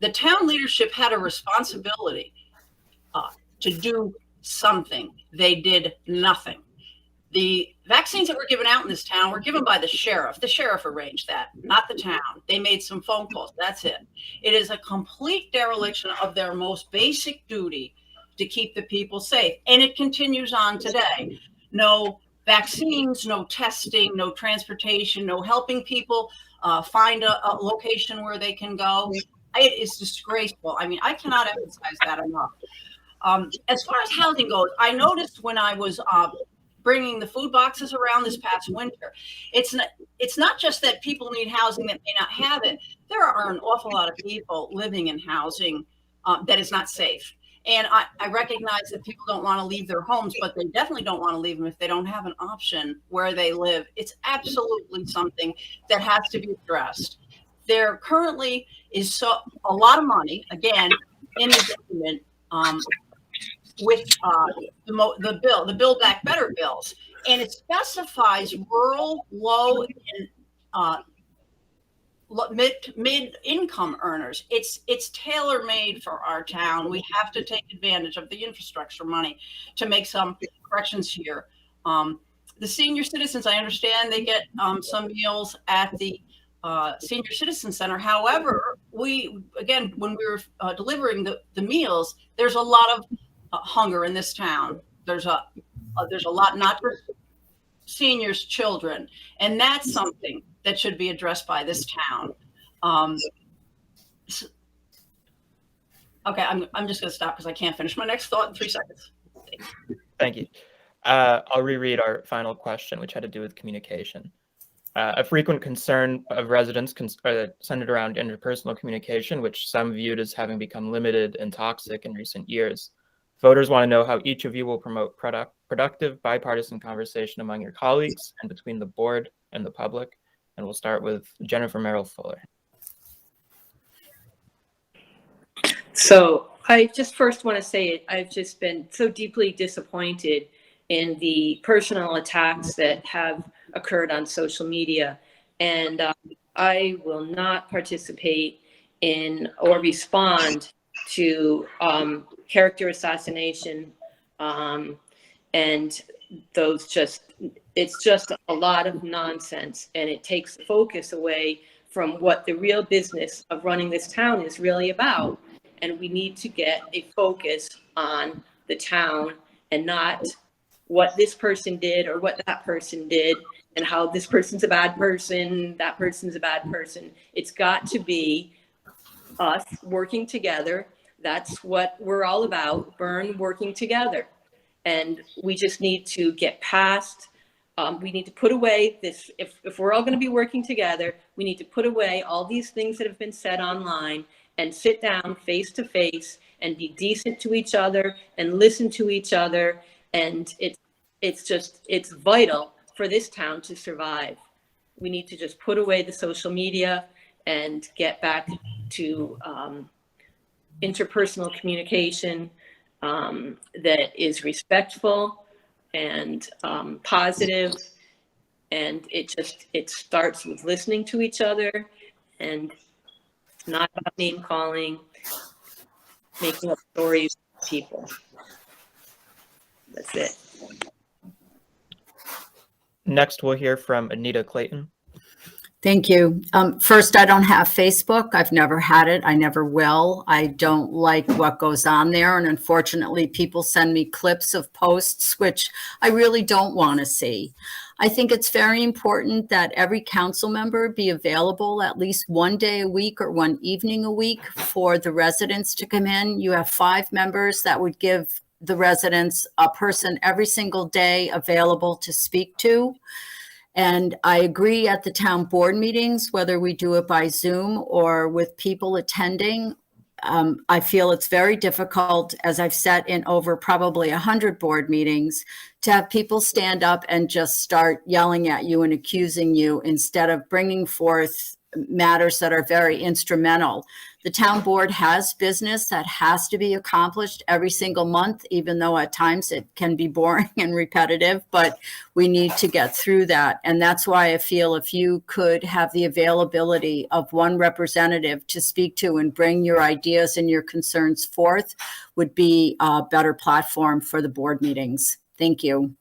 the town leadership had a responsibility to do something. They did nothing. The vaccines that were given out in this town were given by the sheriff. The sheriff arranged that, not the town. They made some phone calls. That's it. It is a complete dereliction of their most basic duty to keep the people safe. And it continues on today. No vaccines, no testing, no transportation, no helping people find a location where they can go. It is disgraceful. I mean, I cannot emphasize that enough. As far as housing goes, I noticed when I was bringing the food boxes around this past winter, it's not just that people need housing that may not have it. There are an awful lot of people living in housing that is not safe. And I recognize that people don't want to leave their homes, but they definitely don't want to leave them if they don't have an option where they live. It's absolutely something that has to be addressed. There currently is a lot of money, again, in the government with the Build Back Better bills. And it specifies rural, low, and mid-income earners. It's tailor-made for our town. We have to take advantage of the infrastructure money to make some corrections here. The senior citizens, I understand they get some meals at the Senior Citizen Center. However, when we were delivering the meals, there's a lot of hunger in this town. There's a lot, not just seniors, children, and that's something that should be addressed by this town. Okay, I'm just going to stop because I can't finish my next thought in 3 seconds. Thank you. I'll reread our final question, which had to do with communication. A frequent concern of residents centered around interpersonal communication, which some viewed as having become limited and toxic in recent years. Voters want to know how each of you will promote productive bipartisan conversation among your colleagues and between the board and the public. And we'll start with Jennifer Merrill Fuller. So I just first want to say I've just been so deeply disappointed in the personal attacks that have occurred on social media. And I will not participate in or respond to character assassination and it's just a lot of nonsense, and it takes the focus away from what the real business of running this town is really about. And we need to get a focus on the town and not what this person did or what that person did and how this person's a bad person, that person's a bad person. It's got to be us working together. That's what we're all about, Berne working together. And we just need to get past, we need to put away this, if we're all going to be working together, we need to put away all these things that have been said online and sit down face to face and be decent to each other and listen to each other. And it's vital for this town to survive. We need to just put away the social media and get back to interpersonal communication that is respectful and positive. And it starts with listening to each other and not about name calling, making up stories with people. That's it. Next, we'll hear from Anita Clayton. Thank you. First, I don't have Facebook. I've never had it. I never will. I don't like what goes on there. And unfortunately, people send me clips of posts, which I really don't want to see. I think it's very important that every council member be available at least one day a week or one evening a week for the residents to come in. You have 5 members that would give the residents a person every single day available to speak to. And I agree at the town board meetings, whether we do it by Zoom or with people attending, I feel it's very difficult, as I've sat in over probably 100 board meetings, to have people stand up and just start yelling at you and accusing you instead of bringing forth matters that are very instrumental. The town board has business that has to be accomplished every single month, even though at times it can be boring and repetitive, but we need to get through that. And that's why I feel if you could have the availability of one representative to speak to and bring your ideas and your concerns forth would be a better platform for the board meetings. Thank you.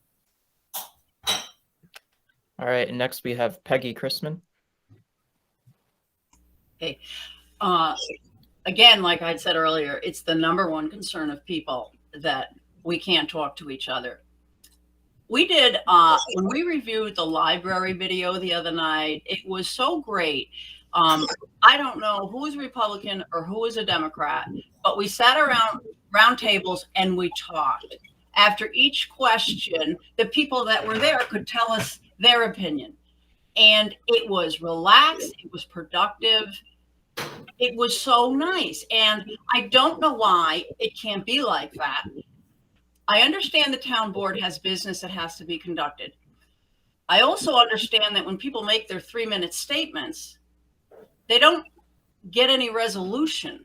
All right, and next we have Peggy Crissman. Okay. Again, like I said earlier, it's the #1 concern of people that we can't talk to each other. We did, when we reviewed the library video the other night, it was so great. I don't know who is Republican or who is a Democrat, but we sat around round tables and we talked. After each question, the people that were there could tell us their opinion. And it was relaxed, it was productive. It was so nice. And I don't know why it can't be like that. I understand the town board has business that has to be conducted. I also understand that when people make their 3-minute statements, they don't get any resolution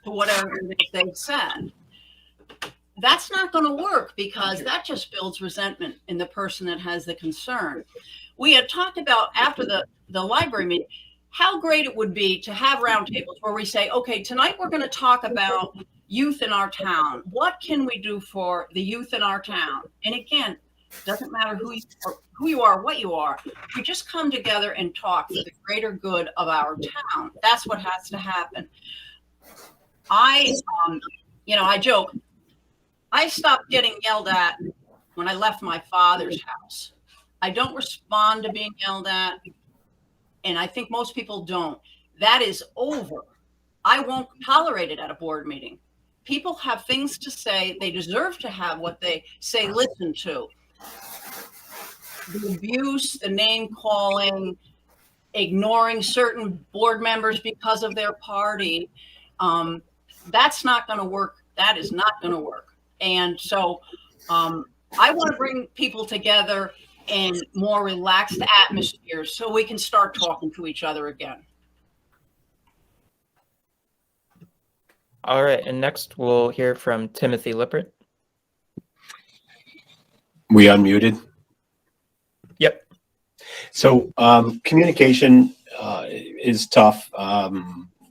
to whatever they've said. That's not going to work because that just builds resentment in the person that has the concern. We had talked about after the library meeting, how great it would be to have roundtables where we say, okay, tonight we're going to talk about youth in our town. What can we do for the youth in our town? And again, it doesn't matter who you are, what you are. We just come together and talk for the greater good of our town. That's what has to happen. I joke. I stopped getting yelled at when I left my father's house. I don't respond to being yelled at. And I think most people don't. That is over. I won't tolerate it at a board meeting. People have things to say. They deserve to have what they say listened to. The abuse, the name calling, ignoring certain board members because of their party, that's not going to work. That is not going to work. And so I want to bring people together in more relaxed atmospheres so we can start talking to each other again. All right, and next we'll hear from Timothy Lippert. We unmuted. Yep. So communication is tough.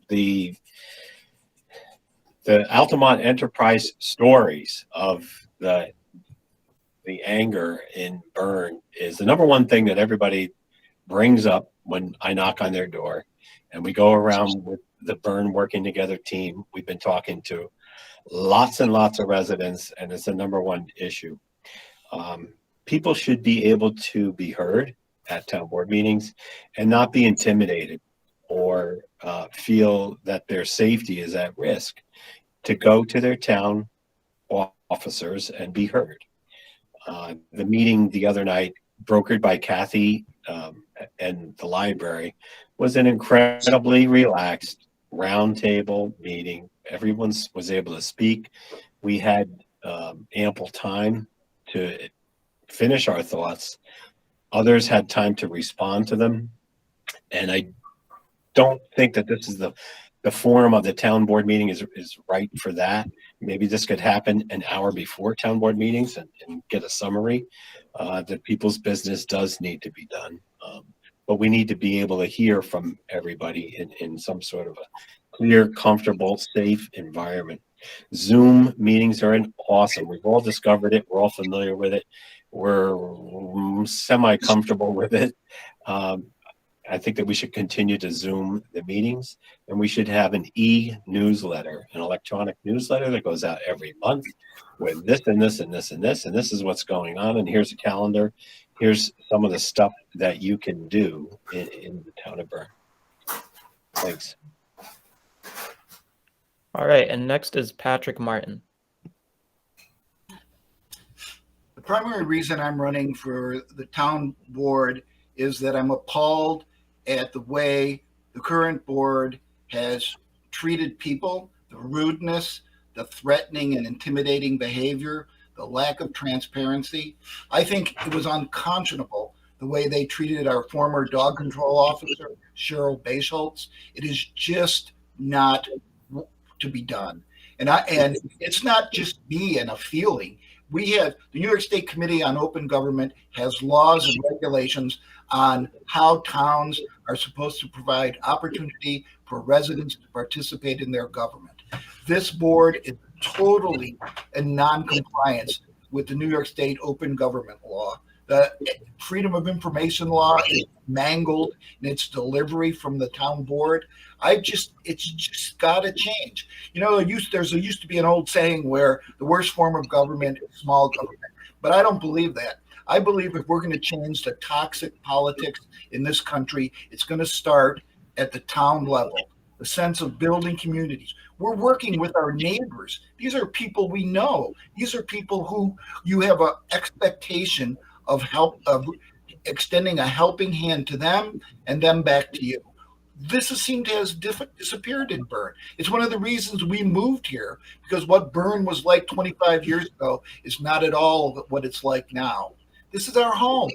The Altamont Enterprise stories of the anger in Berne is the #1 thing that everybody brings up when I knock on their door. And we go around with the Berne Working Together team. We've been talking to lots and lots of residents, and it's the #1 issue. People should be able to be heard at town board meetings and not be intimidated or feel that their safety is at risk to go to their town officers and be heard. The meeting the other night, brokered by Kathy and the library, was an incredibly relaxed roundtable meeting. Everyone was able to speak. We had ample time to finish our thoughts. Others had time to respond to them. And I don't think that this is the forum of the town board meeting is right for that. Maybe this could happen an hour before town board meetings and get a summary. That people's business does need to be done. But we need to be able to hear from everybody in some sort of a clear, comfortable, safe environment. Zoom meetings are awesome. We've all discovered it. We're all familiar with it. We're semi-comfortable with it. I think that we should continue to Zoom the meetings, and we should have an e-newsletter, an electronic newsletter that goes out every month with this and this and this and this, and this is what's going on, and here's a calendar. Here's some of the stuff that you can do in the town of Berne. Thanks. All right, and next is Patrick Martin. The primary reason I'm running for the town board is that I'm appalled at the way the current board has treated people, the rudeness, the threatening and intimidating behavior, the lack of transparency. I think it was unconscionable the way they treated our former dog control officer, Cheryl Baschultz. It is just not to be done. And it's not just me and a feeling. We have the New York State Committee on Open Government has laws and regulations on how towns are supposed to provide opportunity for residents to participate in their government. This board is totally in non-compliance with the New York State Open Government Law. The Freedom of Information Law is mangled in its delivery from the town board. It's just got to change. You know, there used to be an old saying where the worst form of government is small government, but I don't believe that. I believe if we're going to change the toxic politics in this country, it's going to start at the town level, the sense of building communities. We're working with our neighbors. These are people we know. These are people who you have an expectation of help, of extending a helping hand to them and them back to you. This has seemed to have disappeared in Berne. It's one of the reasons we moved here, because what Berne was like 25 years ago is not at all what it's like now. This is our home.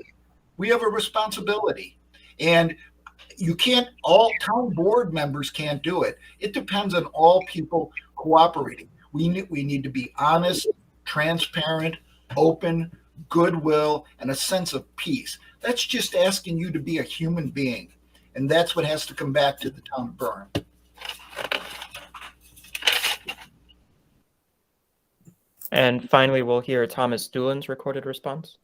We have a responsibility. And you can't, all town board members can't do it. It depends on all people cooperating. We need to be honest, transparent, open, goodwill, and a sense of peace. That's just asking you to be a human being. And that's what has to come back to the town of Berne. And finally, we'll hear Thomas Doolin's recorded response.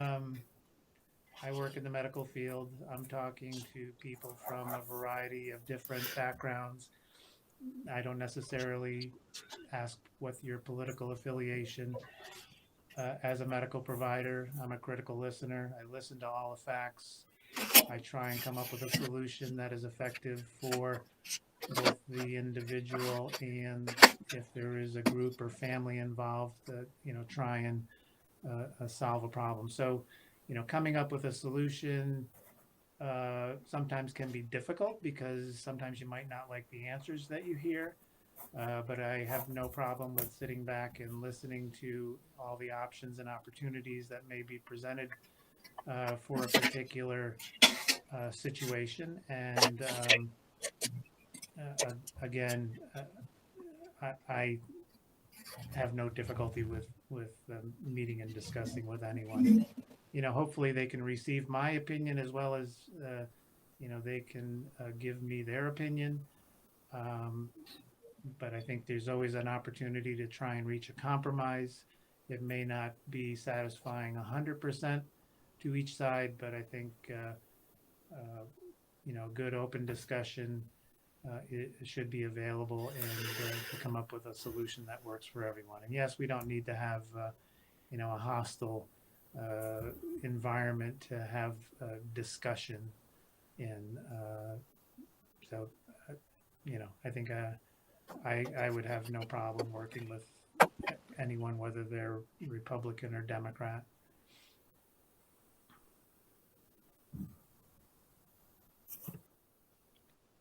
I work in the medical field. I'm talking to people from a variety of different backgrounds. I don't necessarily ask what your political affiliation. As a medical provider, I'm a critical listener. I listen to all the facts. I try and come up with a solution that is effective for both the individual and if there is a group or family involved, try and solve a problem. So, coming up with a solution sometimes can be difficult because sometimes you might not like the answers that you hear. But I have no problem with sitting back and listening to all the options and opportunities that may be presented for a particular situation. And again, I have no difficulty with meeting and discussing with anyone. Hopefully they can receive my opinion as well as, they can give me their opinion. But I think there's always an opportunity to try and reach a compromise. It may not be satisfying 100% to each side, but I think, good open discussion it should be available and to come up with a solution that works for everyone. And yes, we don't need to have, a hostile environment to have discussion in. I think I would have no problem working with anyone, whether they're Republican or Democrat.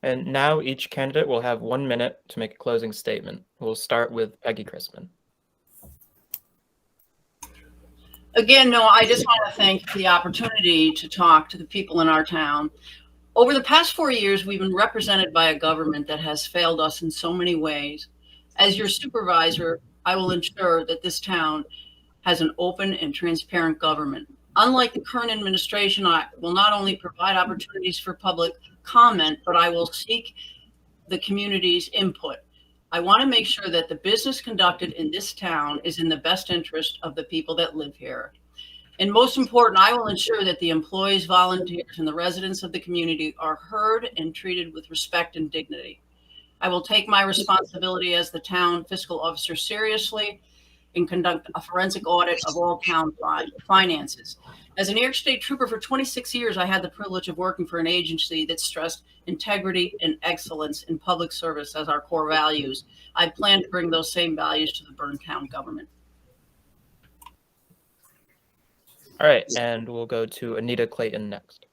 And now each candidate will have 1 minute to make a closing statement. We'll start with Peggy Crissman. Again, no, I just want to thank you for the opportunity to talk to the people in our town. Over the past 4 years, we've been represented by a government that has failed us in so many ways. As your supervisor, I will ensure that this town has an open and transparent government. Unlike the current administration, I will not only provide opportunities for public comment, but I will seek the community's input. I want to make sure that the business conducted in this town is in the best interest of the people that live here. And most important, I will ensure that the employees, volunteers, and the residents of the community are heard and treated with respect and dignity. I will take my responsibility as the town fiscal officer seriously and conduct a forensic audit of all town finances. As a New York State Trooper for 26 years, I had the privilege of working for an agency that stressed integrity and excellence in public service as our core values. I plan to bring those same values to the Berne Town government. All right, and we'll go to Anita Clayton next.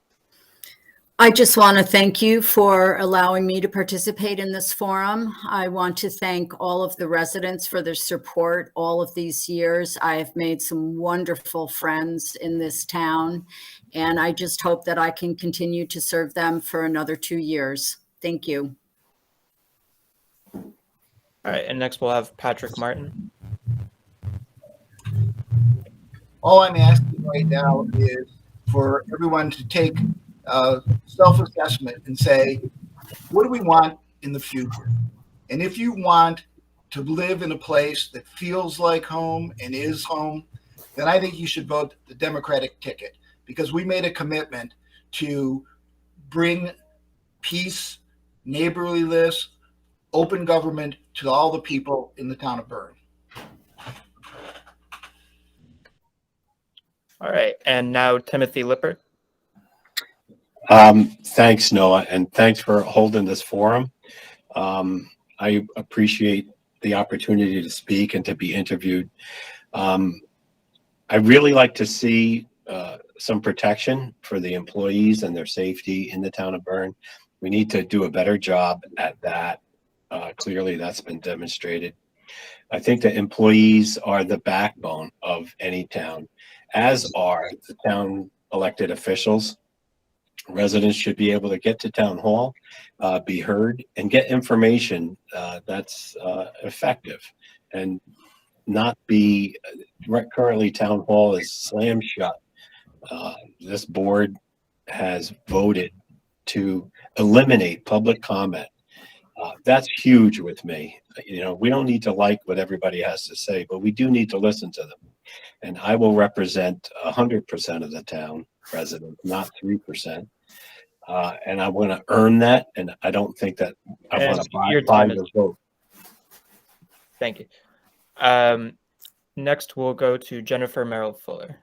I just want to thank you for allowing me to participate in this forum. I want to thank all of the residents for their support all of these years. I have made some wonderful friends in this town, and I just hope that I can continue to serve them for another 2 years. Thank you. All right, and next we'll have Patrick Martin. All I'm asking right now is for everyone to take self-assessment and say, what do we want in the future? And if you want to live in a place that feels like home and is home, then I think you should vote the Democratic ticket, because we made a commitment to bring peace, neighborliness, open government to all the people in the town of Berne. All right, and now Timothy Lippert. Thanks, Noah, and thanks for holding this forum. I appreciate the opportunity to speak and to be interviewed. I really like to see some protection for the employees and their safety in the town of Berne. We need to do a better job at that. Clearly, that's been demonstrated. I think that employees are the backbone of any town, as are the town elected officials. Residents should be able to get to town hall, be heard, and get information that's effective, and not be currently town hall is slammed shut. This board has voted to eliminate public comment. That's huge with me. You know, we don't need to like what everybody has to say, but we do need to listen to them. And I will represent 100% of the town residents, not 3%. And I want to earn that, and I don't think that I want to buy your vote. Thank you. Next, we'll go to Jennifer Merrill Fuller.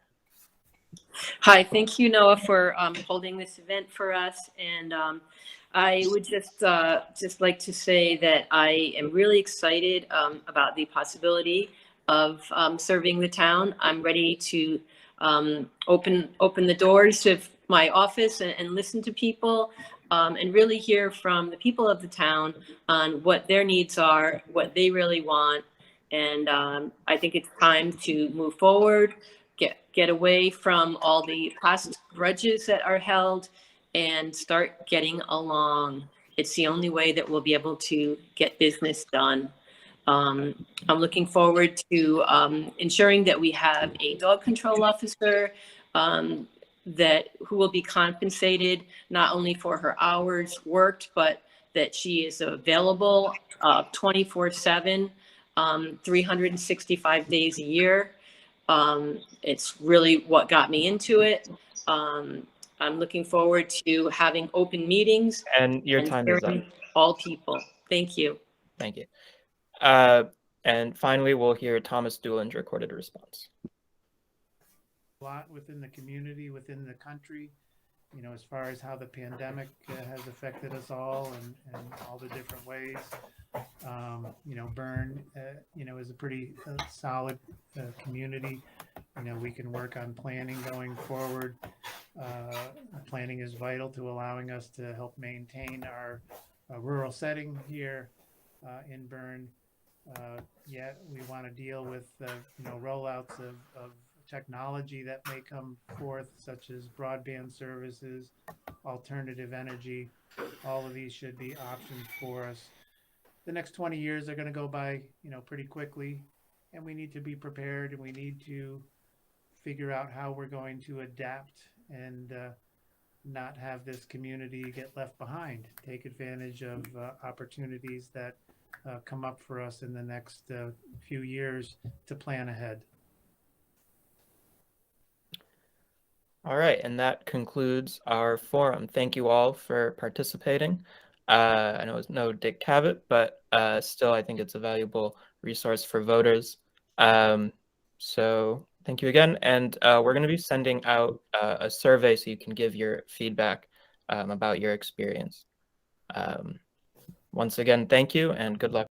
Hi, thank you, Noah, for holding this event for us. And I would just like to say that I am really excited about the possibility of serving the town. I'm ready to open the doors of my office and listen to people and really hear from the people of the town on what their needs are, what they really want. And I think it's time to move forward, get away from all the past grudges that are held, and start getting along. It's the only way that we'll be able to get business done. I'm looking forward to ensuring that we have a dog control officer who will be compensated not only for her hours worked, but that she is available 24/7, 365 days a year. It's really what got me into it. I'm looking forward to having open meetings. And your time is up. All people. Thank you. Thank you. And finally, we'll hear Thomas Doolin's recorded response. A lot within the community, within the country, you know, as far as how the pandemic has affected us all and all the different ways. You know, Berne, you know, is a pretty solid community. You know, we can work on planning going forward. Planning is vital to allowing us to help maintain our a rural setting here in Berne. Yet we want to deal with rollouts of technology that may come forth, such as broadband services, alternative energy. All of these should be options for us. The next 20 years are going to go by, pretty quickly, and we need to be prepared, and we need to figure out how we're going to adapt and not have this community get left behind. Take advantage of opportunities that come up for us in the next few years to plan ahead. All right, and that concludes our forum. Thank you all for participating. I know it's no Dick Cavett, but still I think it's a valuable resource for voters. So thank you again, and we're going to be sending out a survey so you can give your feedback about your experience. Once again, thank you and good luck.